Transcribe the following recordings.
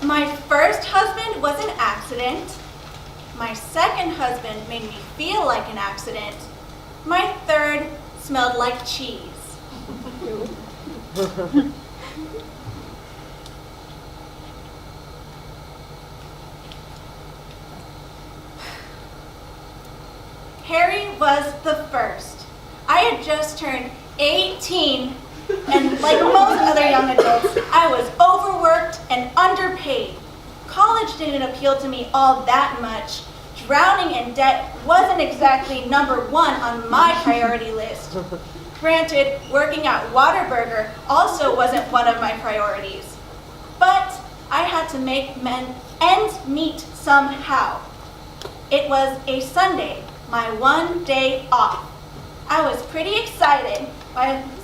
My first husband was an accident. My second husband made me feel like an accident. My third smelled like cheese. Harry was the first. I had just turned 18, and like most other young adults, I was overworked and underpaid. College didn't appeal to me all that much. Drowning in debt wasn't exactly #1 on my priority list. Granted, working at Whataburger also wasn't one of my priorities. But I had to make ends meet somehow. It was a Sunday, my one day off. I was pretty excited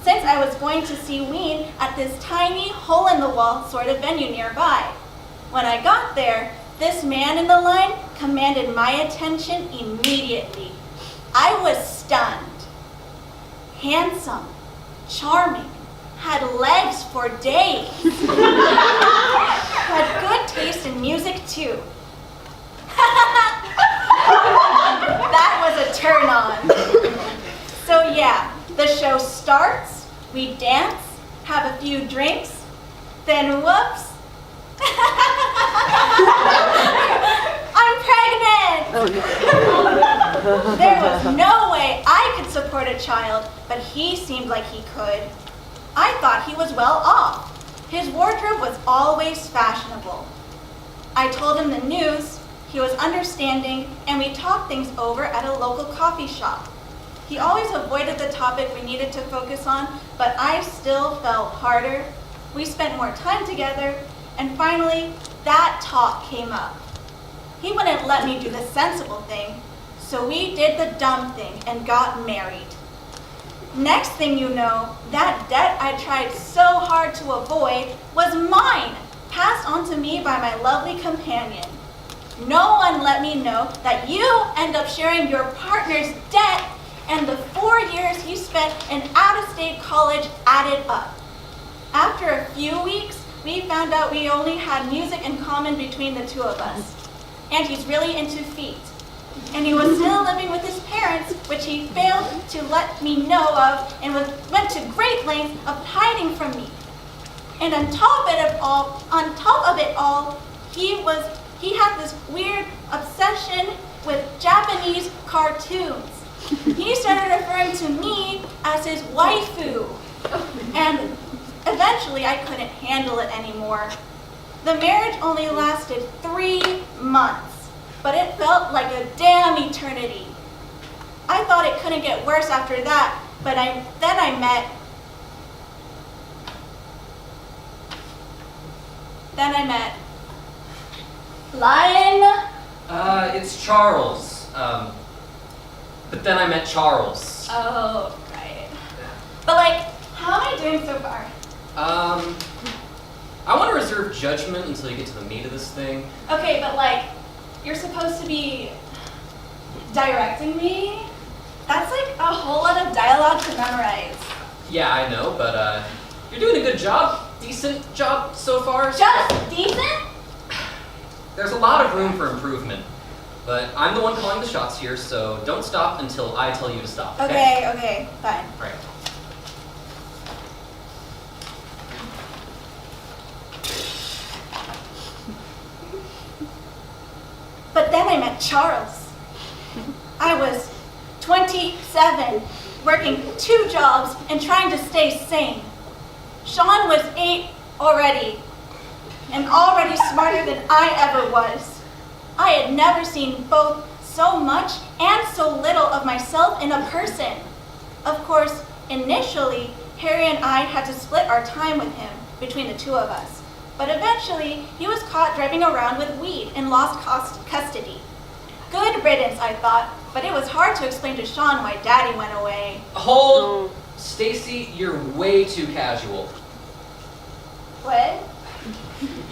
since I was going to see Ween at this tiny hole-in-the-wall sort of venue nearby. When I got there, this man in the line commanded my attention immediately. I was stunned. Handsome, charming, had legs for days. Had good taste in music too. That was a turn on. So yeah, the show starts, we dance, have a few drinks, then whoops, I'm pregnant! Oh, no. There was no way I could support a child, but he seemed like he could. I thought he was well off. His wardrobe was always fashionable. I told him the news, he was understanding, and we talked things over at a local coffee shop. He always avoided the topic we needed to focus on, but I still fell harder. We spent more time together, and finally, that talk came up. He wouldn't let me do the sensible thing, so we did the dumb thing and got married. Next thing you know, that debt I tried so hard to avoid was mine, passed on to me by my lovely companion. No one let me know that you end up sharing your partner's debt and the 4 years you spent in out-of-state college added up. After a few weeks, we found out we only had music in common between the two of us. And he's really into feet. And he was still living with his parents, which he failed to let me know of and went to great lengths of hiding from me. And on top of it all, he had this weird obsession with Japanese cartoons. He started referring to me as his waifu. And eventually I couldn't handle it anymore. The marriage only lasted 3 months, but it felt like a damn eternity. I thought it couldn't get worse after that, but then I met Lion. It's Charles. But then I met Charles. Oh, right. But how am I doing so far? I want to reserve judgment until you get to the meat of this thing. Okay, but you're supposed to be directing me? That's a whole lot of dialogue to memorize. Yeah, I know, but you're doing a good job. Decent job so far. Just decent? There's a lot of room for improvement, but I'm the one calling the shots here, so don't stop until I tell you to stop. Okay, fine. All right. But then I met Charles. I was 27, working 2 jobs and trying to stay sane. Sean was 8 already, and already smarter than I ever was. I had never seen both so much and so little of myself in a person. Of course, initially, Harry and I had to split our time with him between the 2 of us. But eventually, he was caught driving around with weed and lost custody. Good riddance, I thought, but it was hard to explain to Sean why Daddy went away. Hold! Stacy, you're way too casual. What?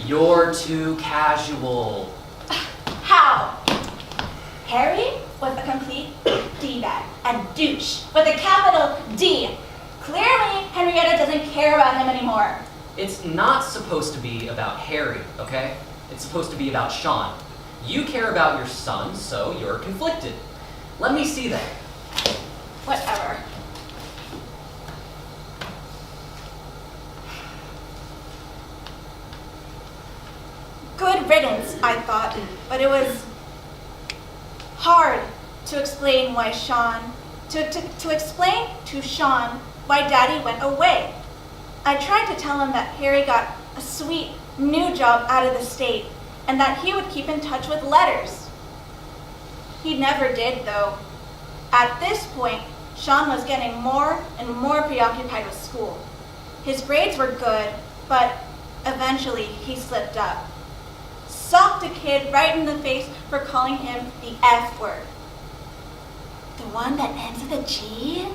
You're too casual. How? Harry was a complete D-bag, a douche, with a capital D. Clearly, Henrietta doesn't care about him anymore. It's not supposed to be about Harry, okay? It's supposed to be about Sean. You care about your son, so you're conflicted. Let me see that. Whatever. Good riddance, I thought, but it was hard to explain why to explain to Sean why Daddy went away. I tried to tell him that Harry got a sweet new job out of the state and that he would keep in touch with letters. He never did, though. At this point, Sean was getting more and more preoccupied with school. His grades were good, but eventually he slipped up. Socked a kid right in the face for calling him the F word. The one that ends with a G?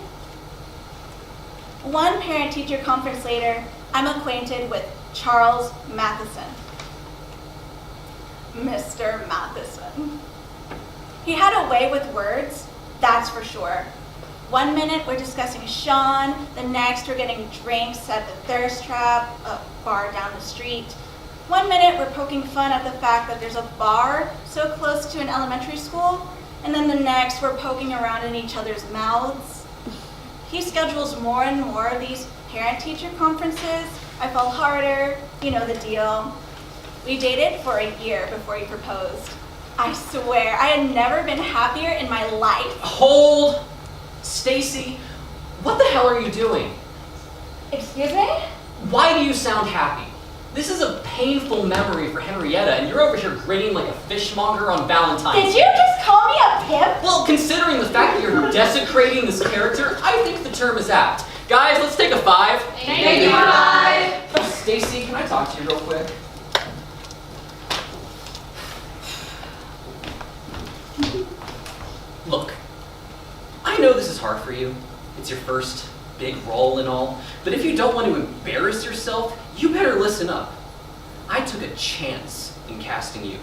One parent-teacher conference later, I'm acquainted with Charles Matheson. Mr. Matheson. He had a way with words, that's for sure. One minute we're discussing Sean, the next we're getting drinks at the Thirst Trap, a bar down the street. One minute we're poking fun at the fact that there's a bar so close to an elementary school, and then the next we're poking around in each other's mouths. He schedules more and more of these parent-teacher conferences. I fall harder, you know the deal. We dated for a year before he proposed. I swear, I had never been happier in my life. Hold! Stacy, what the hell are you doing? Excuse me? Why do you sound happy? This is a painful memory for Henrietta, and you're over here grinning like a fishmonger on Valentine's Did Day. you just call me a pimp? Well, considering the fact that you're desecrating this character, I think the term is apt. Guys, let's take a 5. Thank you, 5. Stacy, can I talk to you real quick? Look, I know this is hard for you. It's your first big role and all, but if you don't want to embarrass yourself, you better listen up. I took a chance in casting you.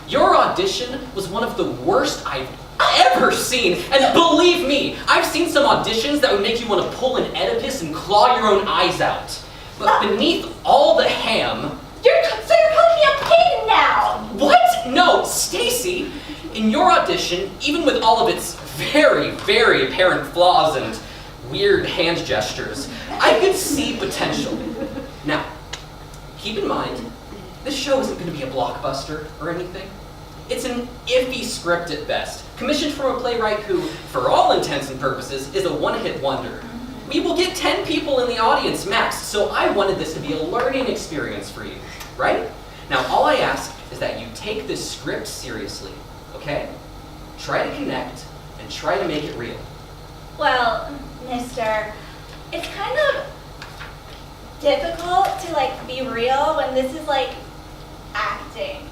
Your audition was one of the worst I've ever seen, and believe me, I've seen some auditions that would make you want to pull an Oedipus and claw your own eyes out. But beneath all the ham... So you're calling me a pig now! What? No, Stacy! In your audition, even with all of its very, very apparent flaws and weird hand gestures, I could see potential. Now, keep in mind, this show isn't going to be a blockbuster or anything. It's an iffy script at best, commissioned from a playwright who, for all intents and purposes, is a one-hit wonder. We will get 10 people in the audience max, so I wanted this to be a learning experience for you, right? Now, all I ask is that you take this script seriously, okay? Try to connect and try to make it real. Well, mister, it's kind of difficult to be real when this is acting.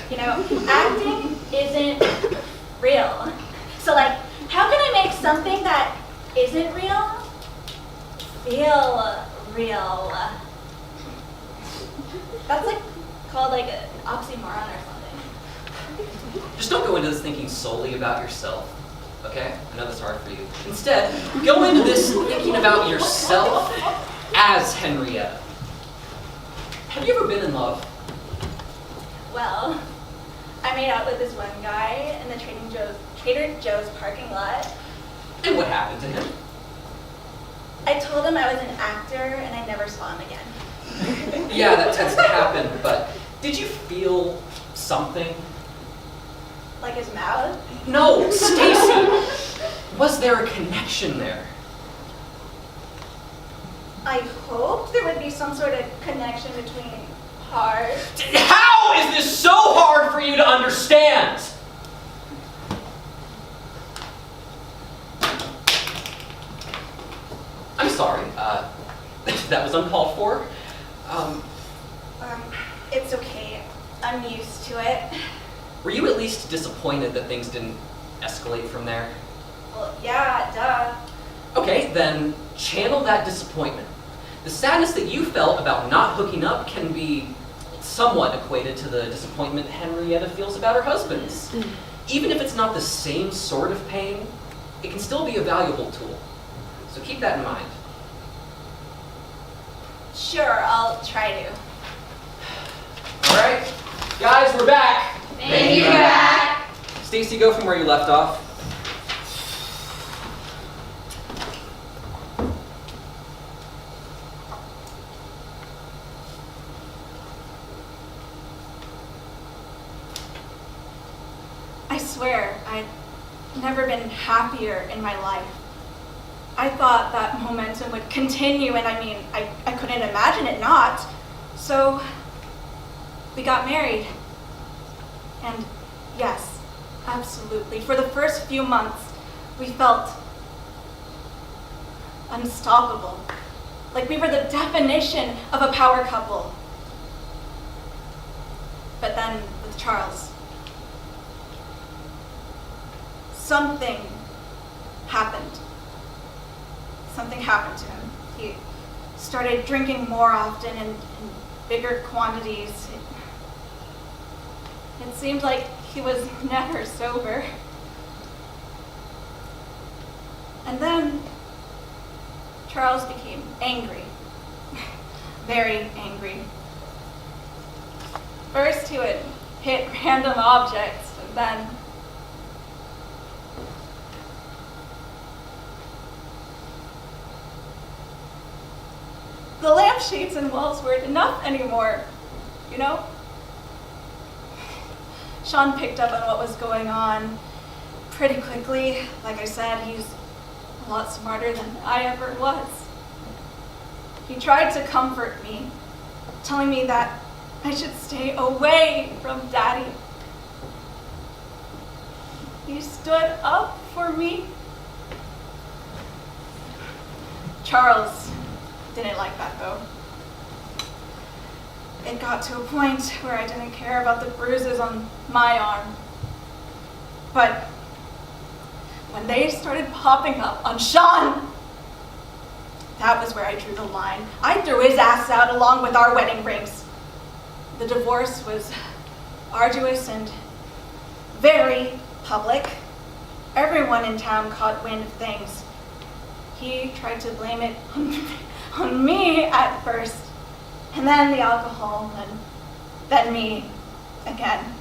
You know, acting isn't real. So how can I make something that isn't real feel real? That's called an oxymoron or something. Just don't go into this thinking solely about yourself, okay? I know that's hard for you. Instead, go into this thinking about yourself as Henrietta. Have you ever been in love? Well, I made out with this one guy in the Trader Joe's parking lot. And what happened to him? I told him I was an actor and I never saw him again. Yeah, that tends to happen, but did you feel something? Like his mouth? No, Stacy! Was there a connection there? I hoped there would be some sort of connection between hearts. How is this so hard for you to understand? I'm sorry, that was uncalled for. It's okay. I'm used to it. Were you at least disappointed that things didn't escalate from there? Well, yeah, duh. Okay, then channel that disappointment. The sadness that you felt about not hooking up can be somewhat equated to the disappointment Henrietta feels about her husband. Even if it's not the same sort of pain, it can still be a valuable tool. So keep that in mind. Sure, I'll try to. All right, Guys, we're back. Thank you, back. Stacy, go from where you left off. I swear, I'd never been happier in my life. I thought that momentum would continue, and I couldn't imagine it not. So, we got married. And yes, absolutely, for the first few months, we felt unstoppable. Like we were the definition of a power couple. But then, with Charles, something happened. Something happened to him. He started drinking more often and in bigger quantities. It seemed like he was never sober. And then Charles became angry. Very angry. First he would hit random objects, and then the lampshades and walls weren't enough anymore, you know? Sean picked up on what was going on pretty quickly. Like I said, he's a lot smarter than I ever was. He tried to comfort me, telling me that I should stay away from Daddy. He stood up for me. Charles didn't like that though. It got to a point where I didn't care about the bruises on my arm. But when they started popping up on Sean, that was where I drew the line. I threw his ass out along with our wedding rings. The divorce was arduous and very public. Everyone in town caught wind of things. He tried to blame it on me at first, and then the alcohol, and then me again.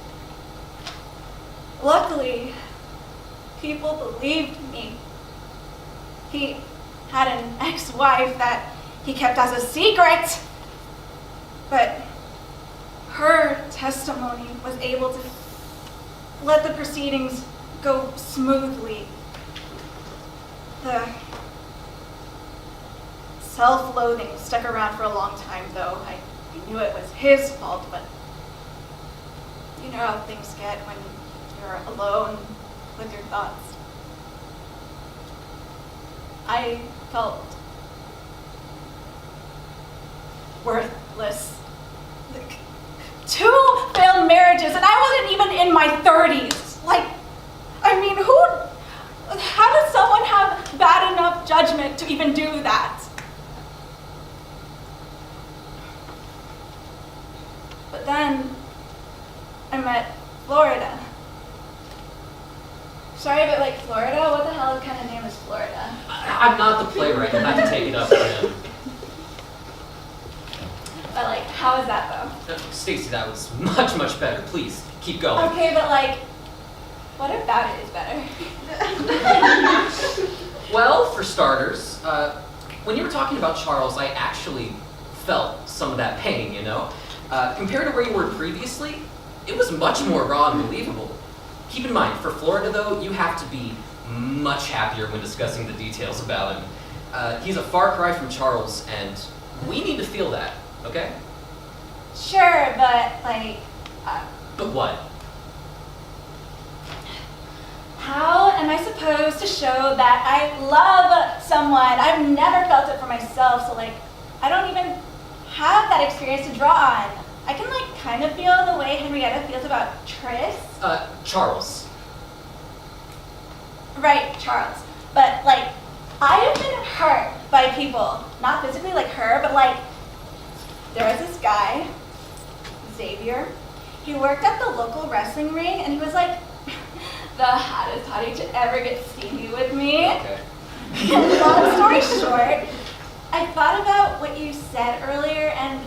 Luckily, people believed me. He had an ex-wife that he kept as a secret, but her testimony was able to let the proceedings go smoothly. The self-loathing stuck around for a long time, though. I knew it was his fault, but you know how things get when you're alone with your thoughts. I felt worthless. Like, 2 failed marriages, and I wasn't even in my 30s. How does someone have bad enough judgment to even do that? But then I met Florida. Sorry, but like Florida? What the hell kind of name is Florida? I'm not the playwright. You'll have to take it up with him. But like, how is that though? Stacy, that was much, much better. Please, keep going. Okay, but like, what about it is better? Well, for starters, when you were talking about Charles, I actually felt some of that pain, you know? Compared to where you were previously, it was much more raw and believable. Keep in mind, for Florida though, you have to be much happier when discussing the details about him. He's a far cry from Charles, and we need to feel that, okay? Sure, but like... But what? How am I supposed to show that I love someone? I've never felt it for myself, so like, I don't even have that experience to draw on. I can like kind of feel the way Henrietta feels about Tris. Charles. Right, Charles. But like, I have been hurt by people. Not physically like her, but like, there was this guy, Xavier. He worked at the local wrestling ring, and he was like, the hottest hottie to ever get steamy with me. Okay. And long story short, I thought about what you said earlier and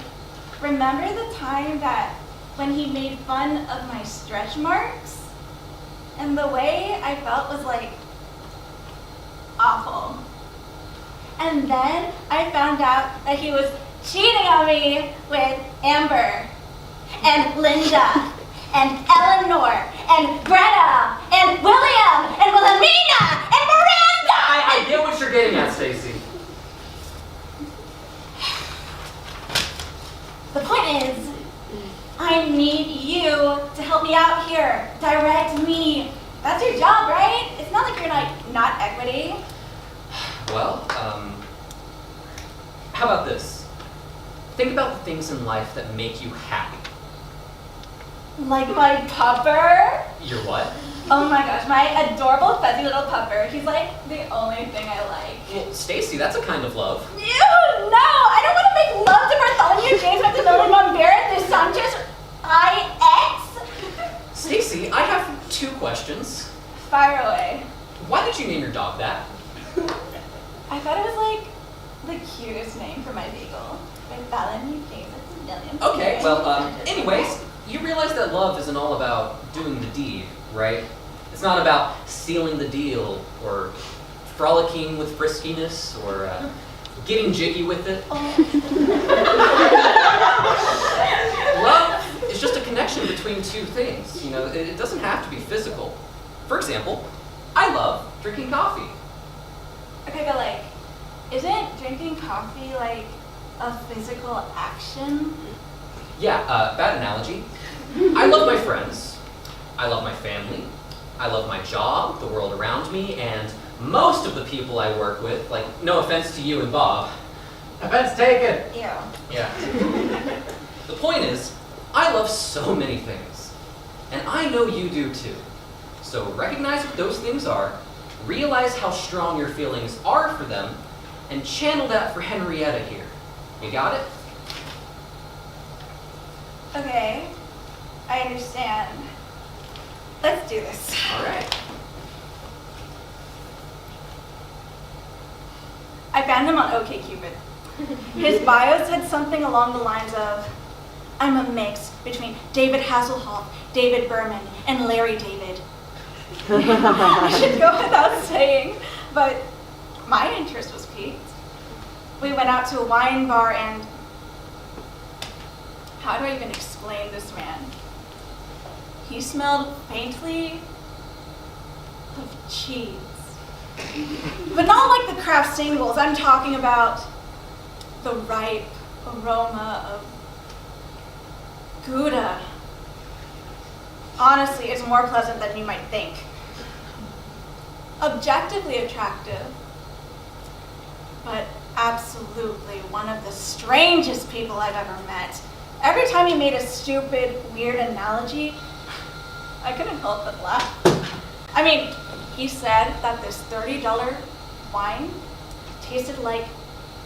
remember the time that when he made fun of my stretch marks. And the way I felt was like awful. And then I found out that he was cheating on me with Amber and Linda and Eleanor and Greta and William and Wilhelmina and Miranda! I get what you're getting at, Stacy. The point is, I need you to help me out here. Direct me. That's your job, right? It's not like you're not equity. Well, how about this? Think about the things in life that make you happy. Like my pupper. Your what? Oh my gosh, my adorable fuzzy little pupper. He's like the only thing I like. Well, Stacy, that's a kind of love. Ew, no! I don't want to make love to Bartholomew James Maximilian von Barrett Sanchez IX. Stacy, I have 2 questions. Fire away. Why did you name your dog that? I thought it was like the cutest name for my beagle. Bartholomew James Maximilian. Okay, well, anyways, you realize that love isn't all about doing the deed, right? It's not about sealing the deal, or frolicking with friskiness, or getting jiggy with it. Love is just a connection between 2 things. You know, it doesn't have to be physical. For example, I love drinking coffee. Okay, but like, isn't drinking coffee like a physical action? Yeah, bad analogy. I love my friends. I love my family. I love my job, the world around me, and most of the people I work with. Like, no offense to you and Bob. Offense taken. Ew. Yeah. The point is, I love so many things. And I know you do too. So recognize what those things are, realize how strong your feelings are for them, and channel that for Henrietta here. You got it? Okay, I understand. Let's do this. All right. I found him on OkCupid. His bio said something along the lines of, I'm a mix between David Hasselhoff, David Berman, and Larry David. I should go without saying, but my interest was piqued. We went out to a wine bar and how do I even explain this man? He smelled faintly of cheese. But not like the Kraft singles. I'm talking about the ripe aroma of Gouda. Honestly, it's more pleasant than you might think. Objectively attractive, but absolutely one of the strangest people I've ever met. Every time he made a stupid, weird analogy, I couldn't help but laugh. I mean, he said that this $30 wine tasted like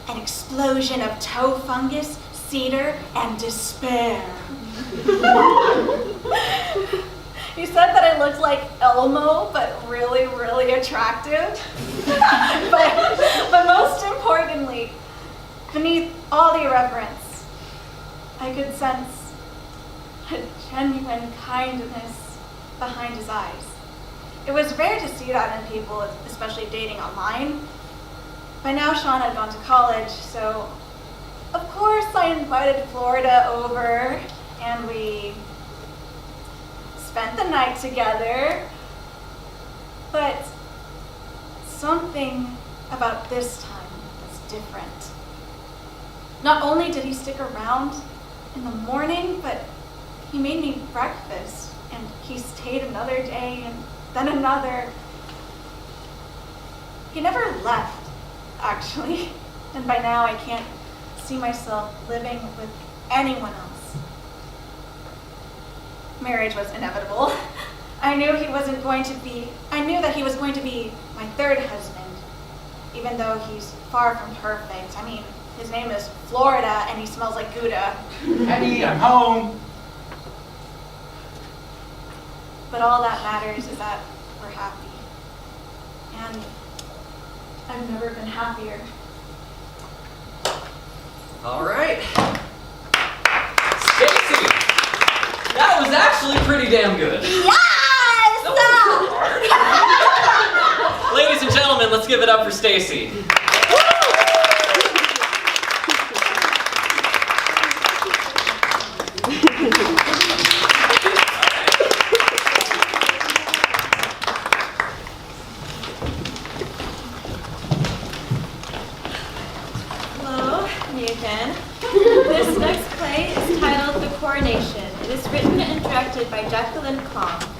an explosion of toe fungus, cedar, and despair. He said that I looked like Elmo, but really, really attractive. but most importantly, beneath all the irreverence, I could sense a genuine kindness behind his eyes. It was rare to see that in people, especially dating online. By now, Sean had gone to college, so of course I invited Florida over, and we spent the night together. But something about this time was different. Not only did he stick around in the morning, but he made me breakfast, and he stayed another day, and then another. He never left, actually, and by now I can't see myself living with anyone else. Marriage was inevitable. I knew that he was going to be my third husband, even though he's far from perfect. I mean, his name is Florida, and he smells like Gouda. Penny, I'm home. But all that matters is that we're happy. And I've never been happier. All right. Stacy! That was actually pretty damn good. Yes! That wasn't so hard. Ladies and gentlemen, let's give it up for Stacy. Hello, Nathan. This next play is titled The Coronation. It is written and directed by Jacqueline Kong.